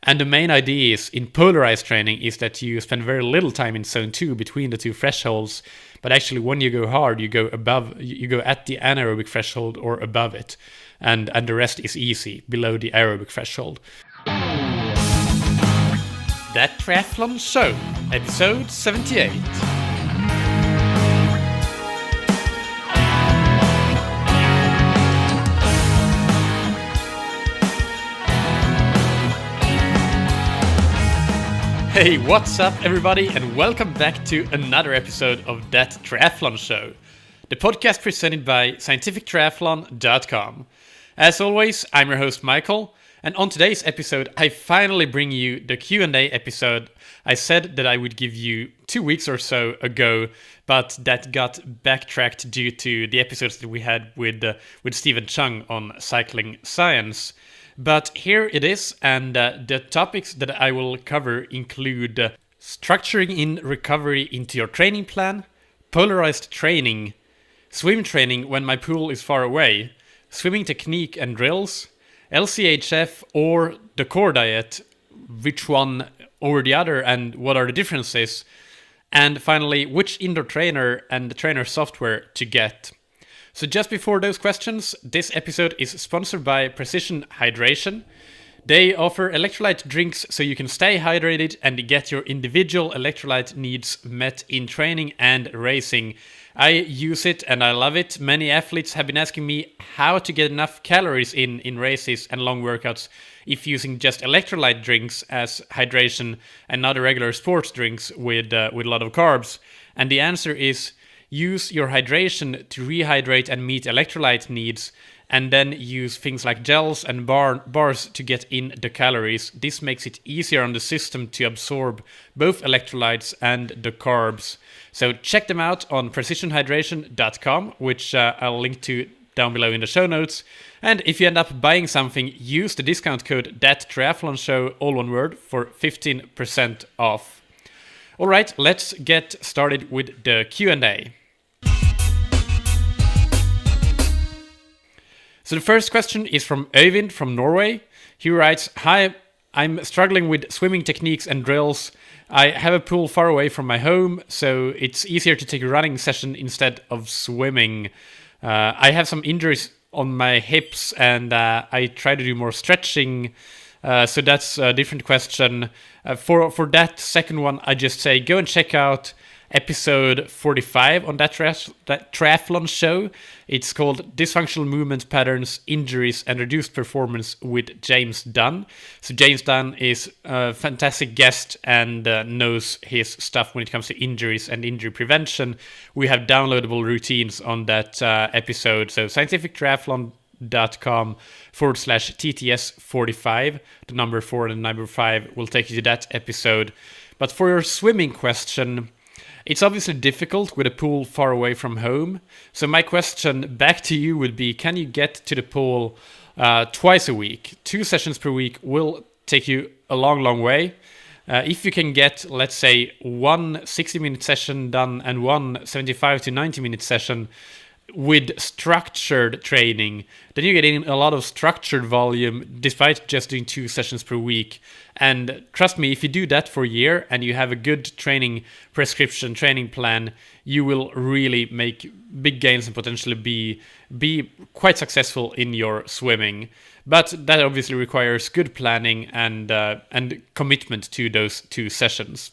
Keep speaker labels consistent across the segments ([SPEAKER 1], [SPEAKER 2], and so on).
[SPEAKER 1] And the main idea is in polarized training is that you spend very little time in zone 2 between the two thresholds, but actually when you go hard, you go at the anaerobic threshold or above it, and the rest is easy below the aerobic threshold. That Triathlon Show, episode 78. Hey, what's up everybody, and welcome back to another episode of That Triathlon Show, the podcast presented by scientifictriathlon.com. As always, I'm your host Michael, and on today's episode, I finally bring you the Q&A episode I said that I would give you 2 weeks or so ago, but that got backtracked due to the episodes that we had with Stephen Chung on cycling science. But here it is, and the topics that I will cover include structuring in recovery into your training plan, polarized training, swim training when my pool is far away, swimming technique and drills, LCHF or the core diet, which one over the other and what are the differences, and finally which indoor trainer and the trainer software to get. So just before those questions, this episode is sponsored by Precision Hydration. They offer electrolyte drinks so you can stay hydrated and get your individual electrolyte needs met in training and racing. I use it and I love it. Many athletes have been asking me how to get enough calories in races and long workouts if using just electrolyte drinks as hydration and not a regular sports drinks with a lot of carbs. And the answer is use your hydration to rehydrate and meet electrolyte needs, and then use things like gels and bars to get in the calories. This makes it easier on the system to absorb both electrolytes and the carbs. So check them out on precisionhydration.com, which I'll link to down below in the show notes. And if you end up buying something, use the discount code THATTRIATHLONSHOW, all one word, for 15% off. All right, let's get started with the Q&A. So the first question is from Øyvind from Norway. He writes, "Hi, I'm struggling with swimming techniques and drills. I have a pool far away from my home, so it's easier to take a running session instead of swimming. I have some injuries on my hips and I try to do more stretching. So that's a different question. For that second one, I just say go and check out episode 45 on that triathlon show. It's called Dysfunctional Movement Patterns, Injuries and Reduced Performance with James Dunn. So James Dunn is a fantastic guest and knows his stuff when it comes to injuries and injury prevention. We have downloadable routines on that episode. So scientifictriathlon.com/TTS45, the number 4 and the number 5 will take you to that episode. But for your swimming question, it's obviously difficult with a pool far away from home. So my question back to you would be, can you get to the pool twice a week? 2 sessions per week will take you a long, long way. If you can get, let's say, one 60-minute session done and one 75 to 90-minute session with structured training, then you get in a lot of structured volume despite just doing 2 sessions per week. And trust me, if you do that for a year and you have a good training prescription, training plan, you will really make big gains and potentially be quite successful in your swimming. But that obviously requires good planning and commitment to those 2 sessions.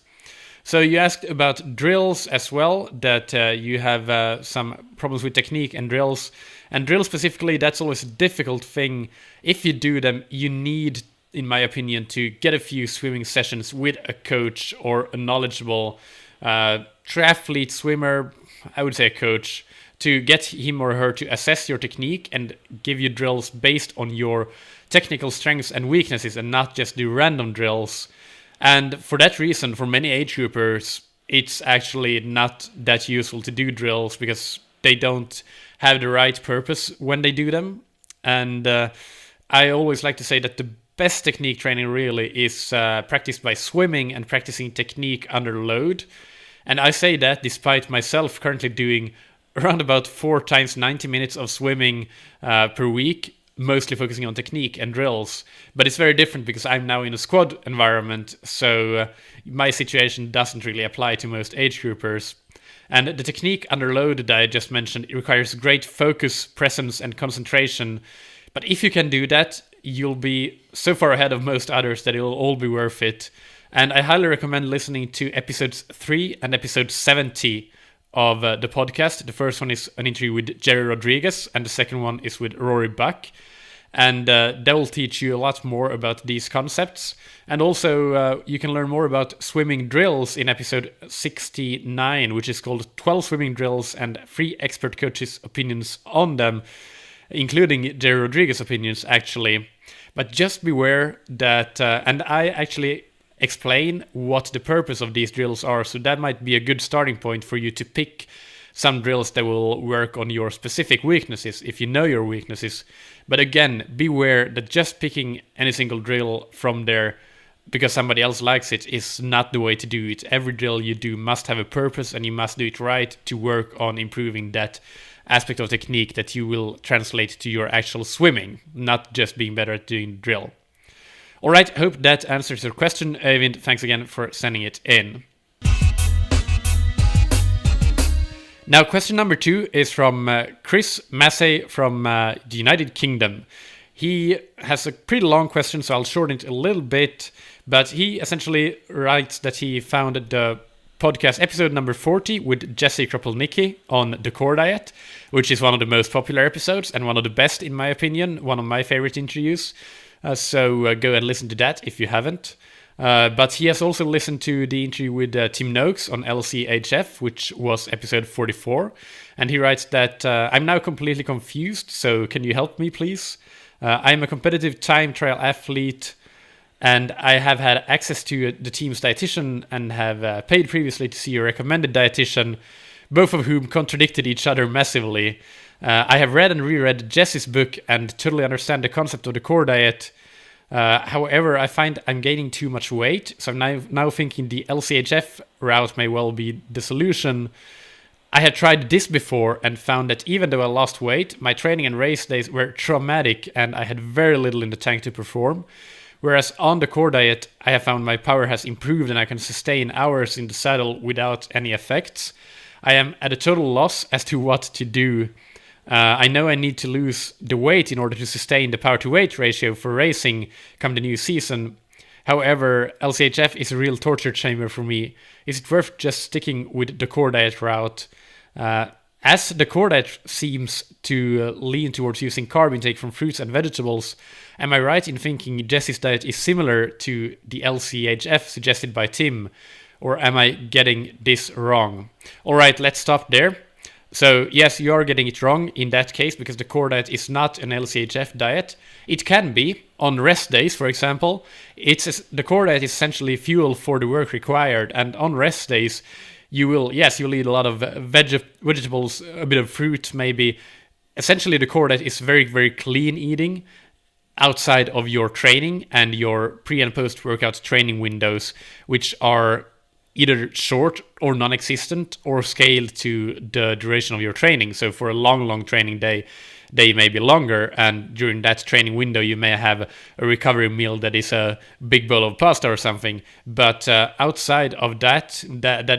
[SPEAKER 1] So you asked about drills as well, that you have some problems with technique and drills. And drills specifically, that's always a difficult thing. If you do them, you need, in my opinion, to get a few swimming sessions with a coach or a knowledgeable triathlete swimmer, I would say a coach, to get him or her to assess your technique and give you drills based on your technical strengths and weaknesses and not just do random drills. And for that reason, for many age groupers, it's actually not that useful to do drills because they don't have the right purpose when they do them. And I always like to say that the best technique training really is practiced by swimming and practicing technique under load. And I say that despite myself currently doing around about 4 times 90 minutes of swimming per week mostly focusing on technique and drills. But it's very different because I'm now in a squad environment, so my situation doesn't really apply to most age groupers. And the technique under load that I just mentioned, it requires great focus, presence, and concentration. But if you can do that, you'll be so far ahead of most others that it'll all be worth it. And I highly recommend listening to episodes 3 and episode 70 of the podcast. The first one is an interview with Jerry Rodriguez, and the second one is with Rory Buck. And they will teach you a lot more about these concepts. And also, you can learn more about swimming drills in episode 69, which is called 12 Swimming Drills and 3 Expert Coaches' Opinions on them, including Jerry Rodriguez's opinions, actually. But just beware that, and I actually explain what the purpose of these drills are, so that might be a good starting point for you to pick some drills that will work on your specific weaknesses, if you know your weaknesses. But again, beware that just picking any single drill from there because somebody else likes it is not the way to do it. Every drill you do must have a purpose, and you must do it right to work on improving that aspect of technique that you will translate to your actual swimming, not just being better at doing the drill. All right, hope that answers your question, Eivind. Thanks again for sending it in. Now, question number 2 is from Chris Massey from the United Kingdom. He has a pretty long question, so I'll shorten it a little bit. But he essentially writes that he found the podcast episode number 40 with Jesse Kropelnicki on the core diet, which is one of the most popular episodes and one of the best, in my opinion, one of my favorite interviews. So go and listen to that if you haven't. But he has also listened to the interview with Tim Noakes on LCHF, which was episode 44. And he writes that, I'm now completely confused, so can you help me, please? I'm a competitive time trial athlete, and I have had access to the team's dietitian and have paid previously to see a recommended dietitian, both of whom contradicted each other massively. I have read and reread Jesse's book and totally understand the concept of the core diet. However, I find I'm gaining too much weight, so I'm now thinking the LCHF route may well be the solution. I had tried this before and found that even though I lost weight, my training and race days were traumatic and I had very little in the tank to perform. Whereas on the core diet, I have found my power has improved and I can sustain hours in the saddle without any effects. I am at a total loss as to what to do. I know I need to lose the weight in order to sustain the power to weight ratio for racing come the new season. However, LCHF is a real torture chamber for me. Is it worth just sticking with the core diet route? As the core diet seems to lean towards using carb intake from fruits and vegetables, am I right in thinking Jesse's diet is similar to the LCHF suggested by Tim? Or am I getting this wrong? All right, let's stop there. So yes, you are getting it wrong in that case because the core diet is not an LCHF diet. It can be on rest days, for example. The core diet is essentially fuel for the work required, and on rest days, you'll eat a lot of vegetables, a bit of fruit, maybe. Essentially, the core diet is very, very clean eating outside of your training and your pre and post workout training windows, which are either short or non-existent or scaled to the duration of your training. So for a long training day, they may be longer, and during that training window you may have a recovery meal that is a big bowl of pasta or something. But outside of that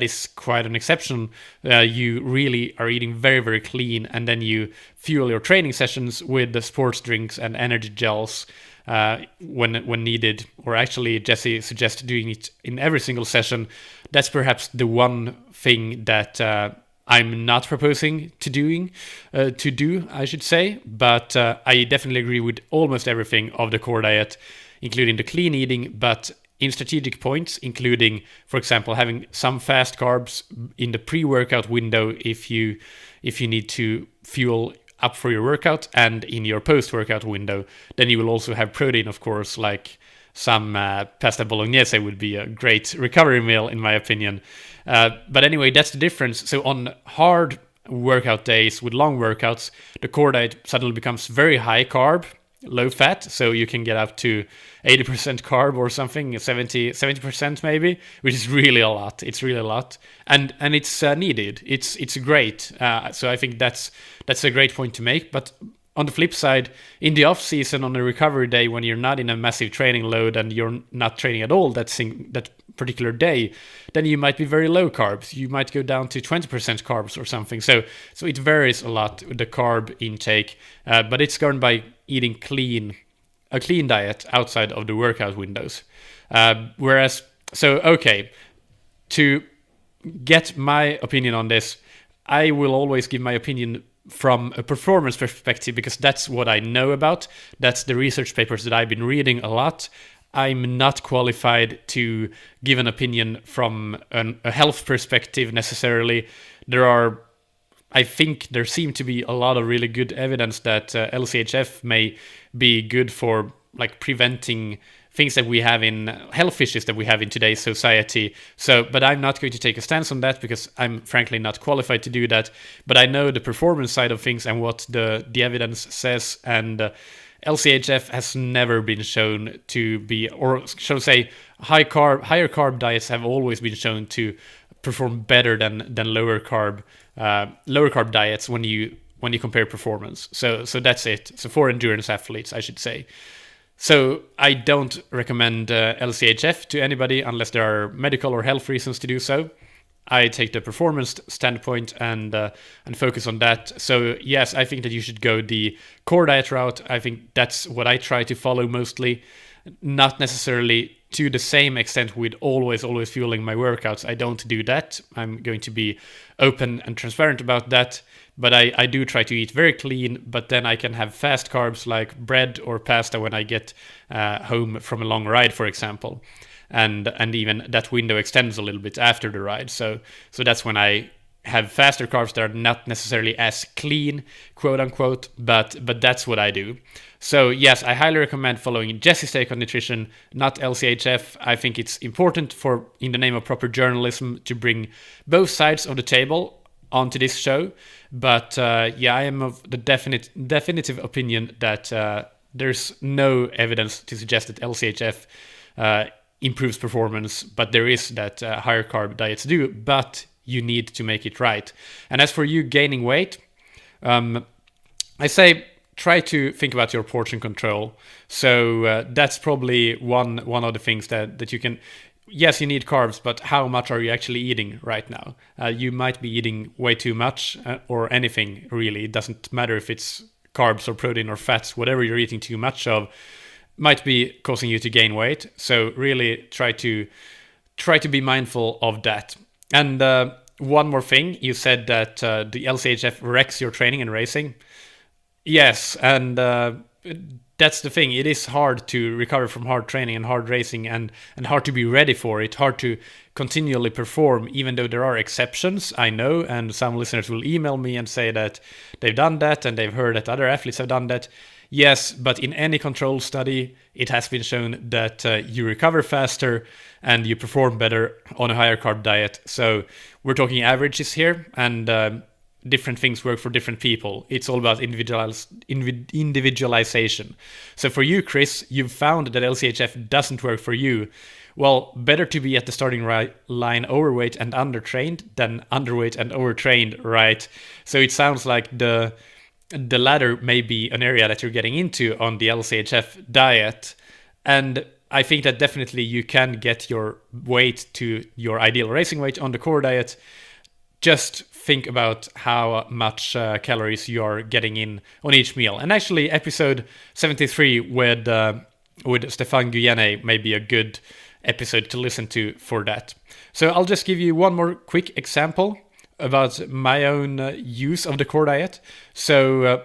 [SPEAKER 1] is quite an exception. You really are eating very, very clean, and then you fuel your training sessions with the sports drinks and energy gels when needed, or actually Jesse suggests doing it in every single session. That's perhaps the one thing that I'm not proposing to do, I should say, but I definitely agree with almost everything of the core diet, including the clean eating, but in strategic points, including, for example, having some fast carbs in the pre-workout window if you need to fuel up for your workout, and in your post-workout window. Then you will also have protein, of course, like some pasta bolognese would be a great recovery meal, in my opinion. But anyway, that's the difference. So on hard workout days with long workouts, the core diet suddenly becomes very high carb, low fat, so you can get up to 80% carb or something, 70% maybe, which is really a lot. It's really a lot, and it's needed. It's great. So I think that's a great point to make. But on the flip side, in the off season, on a recovery day, when you're not in a massive training load and you're not training at all that particular day, then you might be very low carbs. You might go down to 20% carbs or something. So it varies a lot with the carb intake, but it's governed by eating a clean diet outside of the workout windows. To get my opinion on this, I will always give my opinion from a performance perspective, because that's what I know about. That's the research papers that I've been reading a lot. I'm not qualified to give an opinion from a health perspective necessarily. I think there seem to be a lot of really good evidence that LCHF may be good for like preventing things that we have in health issues that we have in today's society. But I'm not going to take a stance on that because I'm frankly not qualified to do that. But I know the performance side of things and what the evidence says, and LCHF has never been shown to be, or shall I say, higher carb diets have always been shown to perform better than lower carb diets when you compare performance. So that's it. So for endurance athletes, I should say. So I don't recommend LCHF to anybody unless there are medical or health reasons to do so. I take the performance standpoint and focus on that. So yes, I think that you should go the core diet route. I think that's what I try to follow mostly, not necessarily to the same extent with always fueling my workouts. I don't do that. I'm going to be open and transparent about that. But I do try to eat very clean, but then I can have fast carbs like bread or pasta when I get home from a long ride, for example. And even that window extends a little bit after the ride. So that's when I have faster carbs that are not necessarily as clean, quote unquote, but that's what I do. So yes, I highly recommend following Jesse's take on nutrition, not LCHF. I think it's important in the name of proper journalism, to bring both sides of the table onto this show. But I am of the definitive opinion that there's no evidence to suggest that LCHF improves performance, but there is that higher carb diets do, but you need to make it right. And as for you gaining weight, I say try to think about your portion control. So that's probably one of the things that you can. Yes, you need carbs, but how much are you actually eating right now? You might be eating way too much, or anything really. It doesn't matter if it's carbs or protein or fats. Whatever you're eating too much of might be causing you to gain weight. So really try to be mindful of that. And one more thing, you said that the LCHF wrecks your training and racing. Yes, and that's the thing. It is hard to recover from hard training and hard racing, and hard to be ready for it, hard to continually perform, even though there are exceptions, I know, and some listeners will email me and say that they've done that and they've heard that other athletes have done that. Yes, but in any control study, it has been shown that you recover faster and you perform better on a higher carb diet. So we're talking averages here, and different things work for different people. It's all about individualization. So for you, Chris, you've found that LCHF doesn't work for you. Well, better to be at the starting line overweight and undertrained than underweight and overtrained, right? So it sounds like the latter may be an area that you're getting into on the LCHF diet. And I think that definitely you can get your weight to your ideal racing weight on the core diet. Just think about how much calories you are getting in on each meal. And actually, episode 73 with Stéphane Guyenne may be a good episode to listen to for that. So I'll just give you one more quick example about my own use of the core diet. So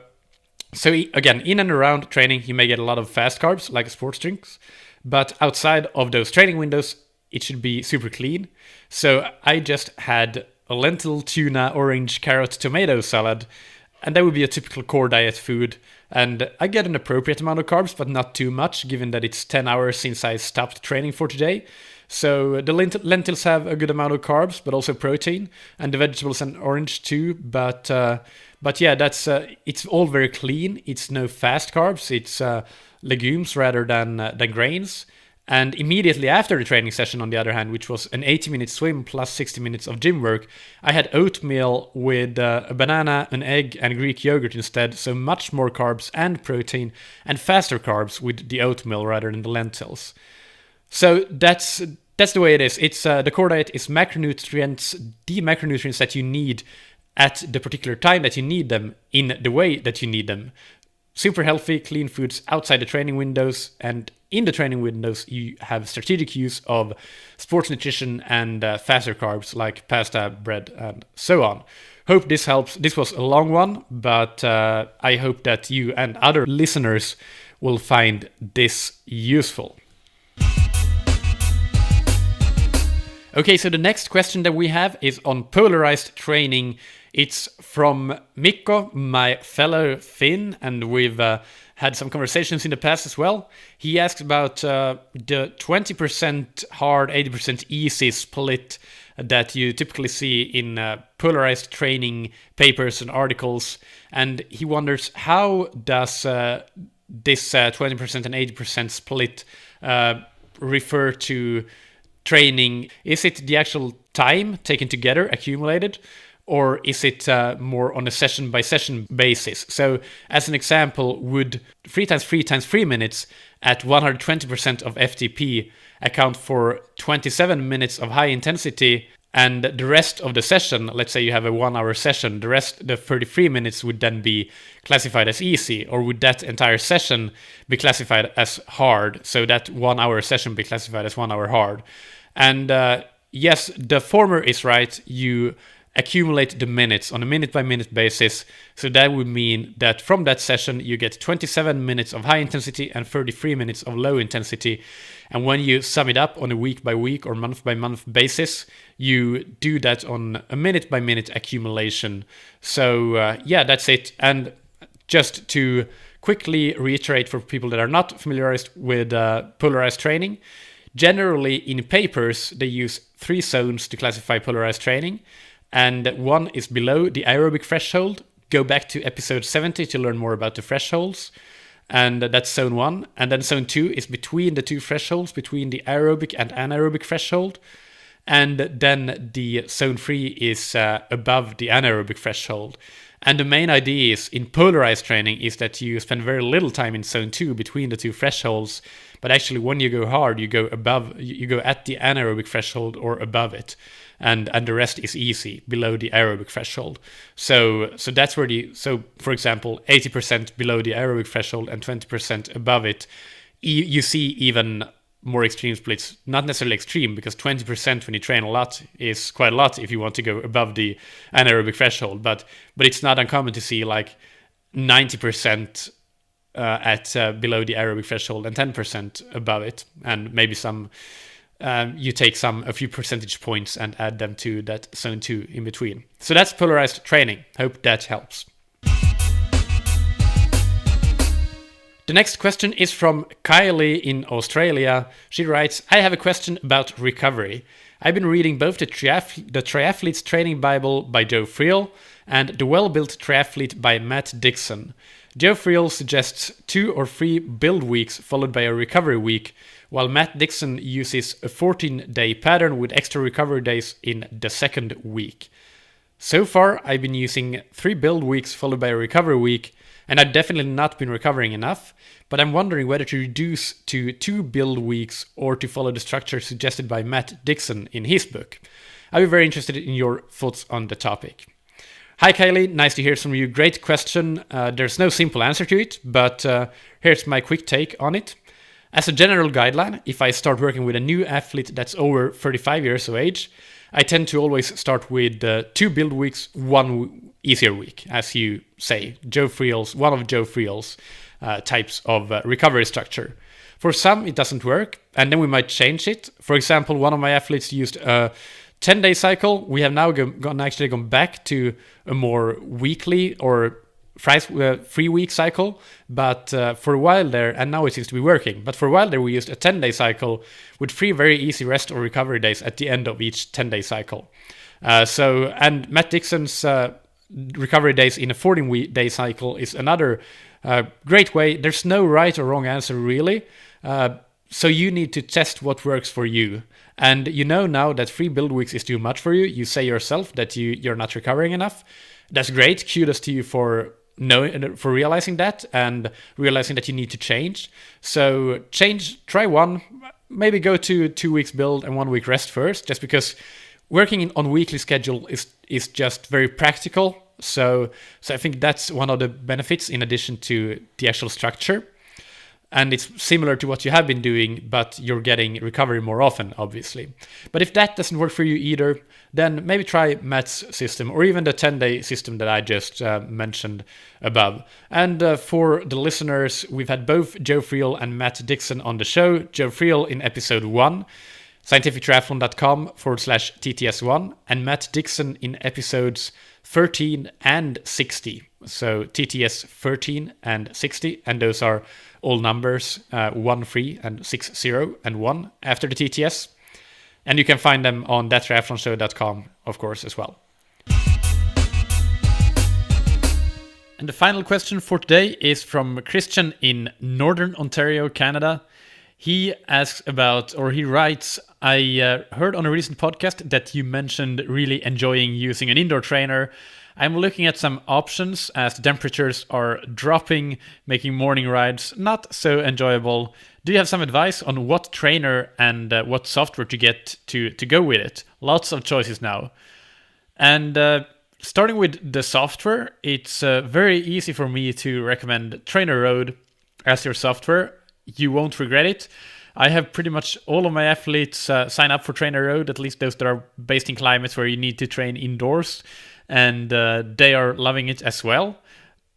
[SPEAKER 1] again, in and around training, you may get a lot of fast carbs like sports drinks, but outside of those training windows, it should be super clean. So I just had a lentil, tuna, orange, carrot, tomato salad, and that would be a typical core diet food. And I get an appropriate amount of carbs, but not too much, given that it's 10 hours since I stopped training for today. So the lentils have a good amount of carbs, but also protein, and the vegetables and orange too. But yeah, that's it's all very clean. It's no fast carbs. It's legumes rather than grains. And immediately after the training session, on the other hand, which was an 80-minute swim plus 60 minutes of gym work, I had oatmeal with a banana, an egg, and Greek yogurt instead, so much more carbs and protein, and faster carbs with the oatmeal rather than the lentils. So that's the way it is. It's the core diet is macronutrients, the macronutrients that you need at the particular time that you need them, in the way that you need them. Super healthy, clean foods outside the training windows, and in the training windows you have strategic use of sports nutrition and faster carbs like pasta, bread, and so on. Hope this helps. This was a long one, but I hope that you and other listeners will find this useful. Okay, so the next question that we have is on polarized training. It's from Mikko, my fellow Finn, and we've had some conversations in the past as well. He asks about the 20% hard, 80% easy split that you typically see in polarized training papers and articles. And he wonders, how does this 20% and 80% split refer to training? Is it the actual time taken together, accumulated? Or is it more on a session-by-session basis? So, as an example, would 3 times 3 times 3 minutes at 120% of FTP account for 27 minutes of high intensity, and the rest of the session, let's say you have a 1-hour session, the 33 minutes would then be classified as easy? Or would that entire session be classified as hard, so that 1-hour session be classified as 1 hour hard? And yes, the former is right. You accumulate the minutes on a minute-by-minute basis. So that would mean that from that session, you get 27 minutes of high intensity and 33 minutes of low intensity. And when you sum it up on a week-by-week or month-by-month basis, you do that on a minute-by-minute accumulation. So yeah, that's it. And just to quickly reiterate for people that are not familiarized with polarized training, generally in papers, they use 3 zones to classify polarized training. And one is below the aerobic threshold. Go back to episode 70 to learn more about the thresholds. And that's zone 1. And then zone 2 is between the 2 thresholds, between the aerobic and anaerobic threshold. And then the zone 3 is above the anaerobic threshold. And the main idea is in polarized training is that you spend very little time in zone 2 between the 2 thresholds. But actually when you go hard, you go above, you go at the anaerobic threshold or above it. And the rest is easy, below the aerobic threshold. So that's where so for example, 80% below the aerobic threshold and 20% above it, you see even more extreme splits. Not necessarily extreme, because 20% when you train a lot is quite a lot if you want to go above the anaerobic threshold. But it's not uncommon to see like 90% at below the aerobic threshold and 10% above it, and maybe some. You take a few percentage points and add them to that zone 2 in between. So that's polarized training. Hope that helps. The next question is from Kylie in Australia. She writes, I have a question about recovery. I've been reading both the Triathlete's Training Bible by Joe Friel and The Well-Built Triathlete by Matt Dixon. Joe Friel suggests 2 or 3 build weeks followed by a recovery week, while Matt Dixon uses a 14-day pattern with extra recovery days in the second week. So far, I've been using 3 build weeks followed by a recovery week, and I've definitely not been recovering enough, but I'm wondering whether to reduce to 2 build weeks or to follow the structure suggested by Matt Dixon in his book. I'd be very interested in your thoughts on the topic. Hi Kylie, nice to hear from you. Great question. There's no simple answer to it, but here's my quick take on it. As a general guideline, if I start working with a new athlete that's over 35 years of age, I tend to always start with 2 build weeks, 1 easier week, as you say, one of Joe Friel's types of recovery structure. For some, it doesn't work, and then we might change it. For example, one of my athletes used a 10-day cycle. We have now gone back to a more weekly or 3-week cycle, but for a while there, and now it seems to be working, but for a while there we used a 10-day cycle with 3 very easy rest or recovery days at the end of each 10-day cycle. And Matt Dixon's recovery days in a 14-day cycle is another great way. There's no right or wrong answer really. So you need to test what works for you. And you know now that 3 build weeks is too much for you. You say yourself that you're not recovering enough. That's great. Kudos to you for realizing that and realizing that you need to change. So try one, maybe go to 2 weeks build and 1 week rest first, just because working on weekly schedule is just very practical. So I think that's one of the benefits in addition to the actual structure. And it's similar to what you have been doing, but you're getting recovery more often, obviously. But if that doesn't work for you either, then maybe try Matt's system or even the 10-day system that I just mentioned above. And for the listeners, we've had both Joe Friel and Matt Dixon on the show. Joe Friel in episode 1, scientifictriathlon.com/TTS1, and Matt Dixon in episodes 13 and 60. So TTS 13 and 60, and those are all numbers 13 and 60 and 1 after the TTS. And you can find them on thattriathlonshow.com, of course, as well. And the final question for today is from Christian in Northern Ontario, Canada. He asks about, or he writes, I heard on a recent podcast that you mentioned really enjoying using an indoor trainer. I'm looking at some options as the temperatures are dropping, making morning rides not so enjoyable. Do you have some advice on what trainer and what software to get to go with it? Lots of choices now. And starting with the software, it's very easy for me to recommend Trainer Road as your software. You won't regret it. I have pretty much all of my athletes sign up for Trainer Road, at least those that are based in climates where you need to train indoors. And they are loving it as well.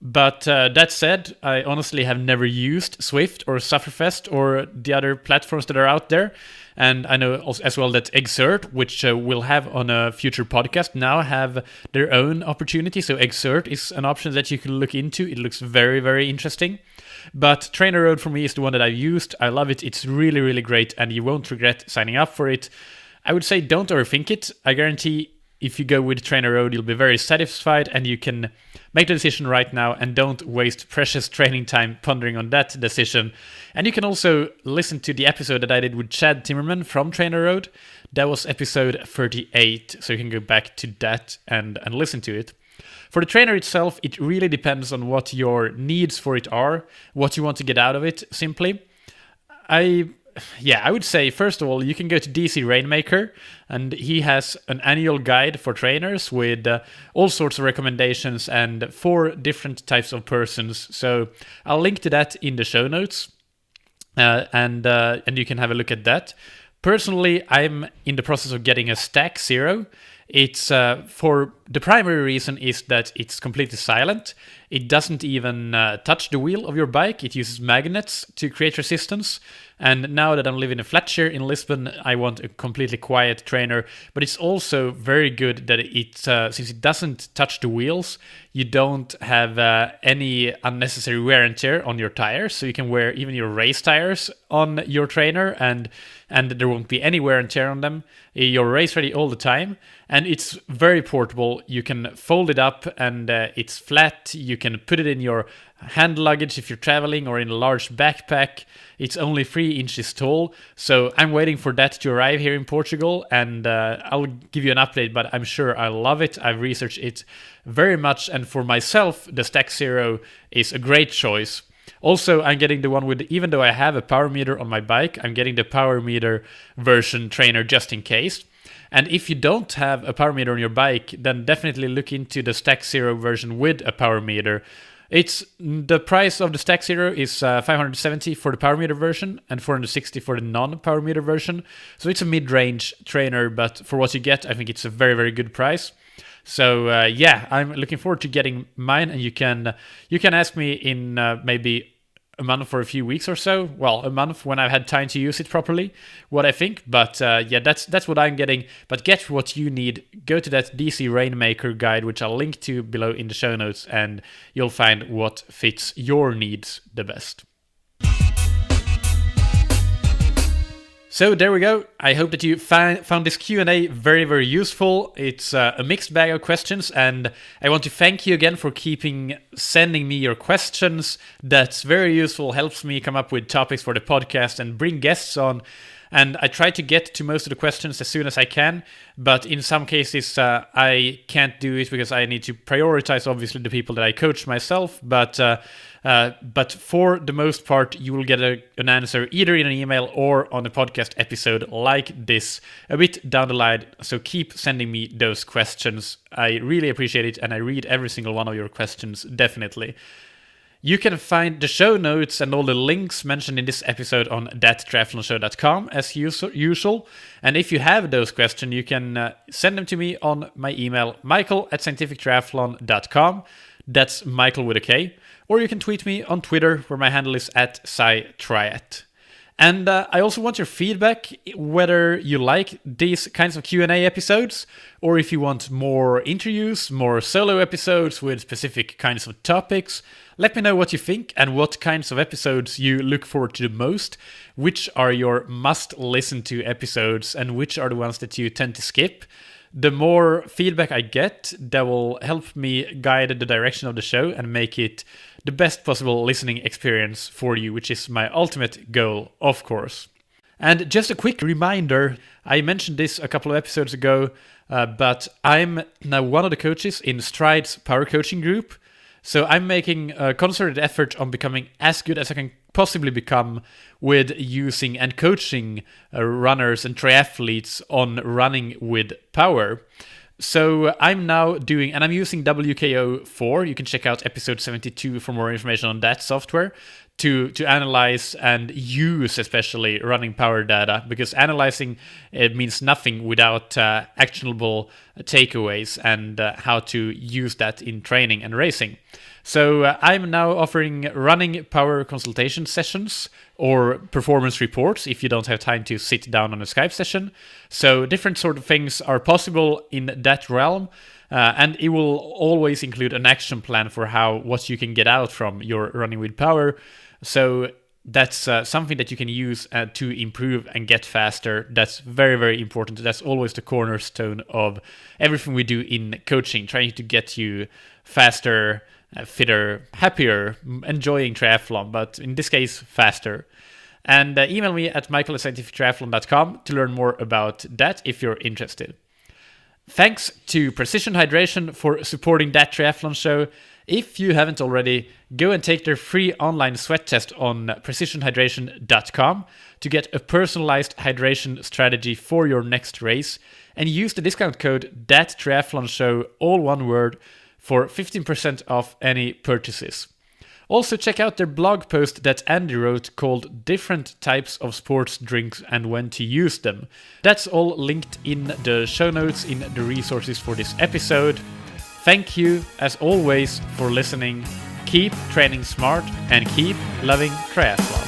[SPEAKER 1] But that said, I honestly have never used Swift or Sufferfest or the other platforms that are out there. And I know also as well that Exert, which we'll have on a future podcast, now have their own opportunity. So Exert is an option that you can look into. It looks very, very interesting. But Trainer Road for me is the one that I've used. I love it. It's really, really great. And you won't regret signing up for it. I would say don't overthink it. I guarantee if you go with Trainer Road, you'll be very satisfied and you can make the decision right now and don't waste precious training time pondering on that decision. And you can also listen to the episode that I did with Chad Timmerman from Trainer Road. That was episode 38, so you can go back to that and listen to it. For the trainer itself, it really depends on what your needs for it are, what you want to get out of it, simply. I would say, first of all, you can go to DC Rainmaker, and he has an annual guide for trainers with all sorts of recommendations and 4 different types of persons. So I'll link to that in the show notes, and you can have a look at that. Personally, I'm in the process of getting a Stack Zero. It's for the primary reason is that it's completely silent. It doesn't even touch the wheel of your bike. It uses magnets to create resistance. And now that I'm living in Fletcher in Lisbon, I want a completely quiet trainer. But it's also very good that it, since it doesn't touch the wheels, you don't have any unnecessary wear and tear on your tires. So you can wear even your race tires on your trainer, and there won't be any wear and tear on them. You're race ready all the time. And it's very portable. You can fold it up and it's flat. You can put it in your hand luggage if you're traveling or in a large backpack. It's only 3 inches tall. So I'm waiting for that to arrive here in Portugal, and I'll give you an update, but I'm sure I love it. I've researched it very much, and for myself, the Stack Zero is a great choice. Also, I'm getting the one with, even though I have a power meter on my bike, I'm getting the power meter version trainer just in case. And if you don't have a power meter on your bike, then definitely look into the Stack Zero version with a power meter. It's the price of the Stack Zero is $570 for the power meter version and $460 for the non-power meter version. So it's a mid-range trainer, but for what you get, I think it's a very, very good price. So I'm looking forward to getting mine, and you can ask me in maybe a month or a few weeks or so. Well, a month when I've had time to use it properly, what I think. But that's what I'm getting. But get what you need. Go to that DC Rainmaker guide, which I'll link to below in the show notes, and you'll find what fits your needs the best. So there we go. I hope that you found this Q&A very, very useful. It's a mixed bag of questions, and I want to thank you again for sending me your questions. That's very useful, helps me come up with topics for the podcast and bring guests on. And I try to get to most of the questions as soon as I can, but in some cases I can't do it because I need to prioritize, obviously, the people that I coach myself. But for the most part, you will get an answer either in an email or on a podcast episode like this a bit down the line. So keep sending me those questions. I really appreciate it, and I read every single one of your questions, definitely. You can find the show notes and all the links mentioned in this episode on thattriathlonshow.com as usual. And if you have those questions, you can send them to me on my email, michael@scientifictriathlon.com. That's Michael with a K. Or you can tweet me on Twitter, where my handle is @SciTriat. And I also want your feedback, whether you like these kinds of Q&A episodes, or if you want more interviews, more solo episodes with specific kinds of topics. Let me know what you think and what kinds of episodes you look forward to the most, which are your must-listen-to episodes, and which are the ones that you tend to skip. The more feedback I get, that will help me guide the direction of the show and make it the best possible listening experience for you, which is my ultimate goal, of course. And just a quick reminder, I mentioned this a couple of episodes ago, but I'm now one of the coaches in Stride's power coaching group. So I'm making a concerted effort on becoming as good as I can possibly become with using and coaching runners and triathletes on running with power. So I'm now doing, and I'm using WKO4. You can check out episode 72 for more information on that software to analyze and use especially running power data, because analyzing it means nothing without actionable takeaways and how to use that in training and racing. So I'm now offering running power consultation sessions or performance reports if you don't have time to sit down on a Skype session. So different sort of things are possible in that realm. And it will always include an action plan for what you can get out from your running with power. So that's something that you can use to improve and get faster. That's very, very important. That's always the cornerstone of everything we do in coaching, trying to get you faster, fitter, happier, enjoying triathlon, but in this case, faster. And email me at michael@scientifictriathlon.com to learn more about that if you're interested. Thanks to Precision Hydration for supporting That Triathlon Show. If you haven't already, go and take their free online sweat test on precisionhydration.com to get a personalized hydration strategy for your next race, and use the discount code ThatTriathlonShow, all one word, for 15% off any purchases. Also check out their blog post that Andy wrote called Different Types of Sports Drinks and When to Use Them. That's all linked in the show notes in the resources for this episode. Thank you, as always, for listening. Keep training smart and keep loving triathlon.